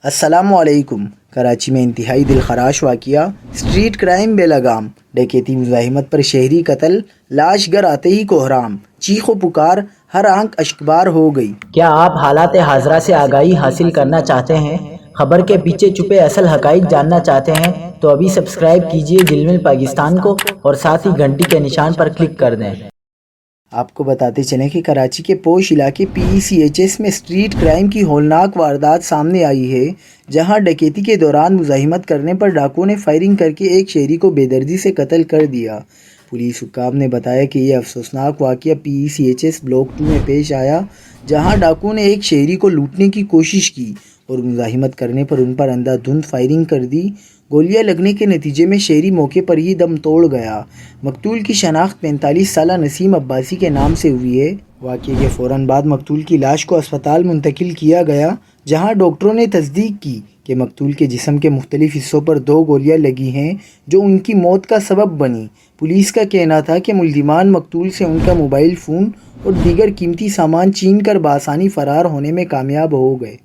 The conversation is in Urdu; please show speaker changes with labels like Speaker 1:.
Speaker 1: السلام علیکم۔ کراچی میں انتہائی دلخراش واقعہ، اسٹریٹ کرائم بے لگام، ڈکیتی مزاحمت پر شہری قتل، لاش گھر آتے ہی کوہرام، چیخ و پکار، ہر آنکھ اشکبار ہو گئی۔
Speaker 2: کیا آپ حالات حاضرہ سے آگاہی حاصل کرنا چاہتے ہیں؟ خبر کے پیچھے چھپے اصل حقائق جاننا چاہتے ہیں تو ابھی سبسکرائب کیجئے جلمل پاکستان کو اور ساتھ ہی گھنٹی کے نشان پر کلک کر دیں۔
Speaker 1: آپ کو بتاتے چلیں کہ کراچی کے پوش علاقے PECHS میں اسٹریٹ کرائم کی ہولناک واردات سامنے آئی ہے، جہاں ڈکیتی کے دوران مزاحمت کرنے پر ڈاکوؤں نے فائرنگ کر کے ایک شہری کو بے دردی سے قتل کر دیا۔ پولیس حکام نے بتایا کہ یہ افسوسناک واقعہ PECHS بلاک 2 میں پیش آیا، جہاں ڈاکوؤں نے ایک شہری کو لوٹنے کی کوشش کی اور مزاحمت کرنے پر ان پر اندھا دھند فائرنگ کر دی۔ گولیاں لگنے کے نتیجے میں شہری موقع پر ہی دم توڑ گیا۔ مقتول کی شناخت 45 سالہ نسیم عباسی کے نام سے ہوئی ہے۔ واقعے کے فوراً بعد مقتول کی لاش کو اسپتال منتقل کیا گیا، جہاں ڈاکٹروں نے تصدیق کی کہ مقتول کے جسم کے مختلف حصوں پر 2 گولیاں لگی ہیں، جو ان کی موت کا سبب بنی۔ پولیس کا کہنا تھا کہ ملزمان مقتول سے ان کا موبائل فون اور دیگر قیمتی سامان چھین کر بآسانی فرار ہونے میں کامیاب ہو گئے۔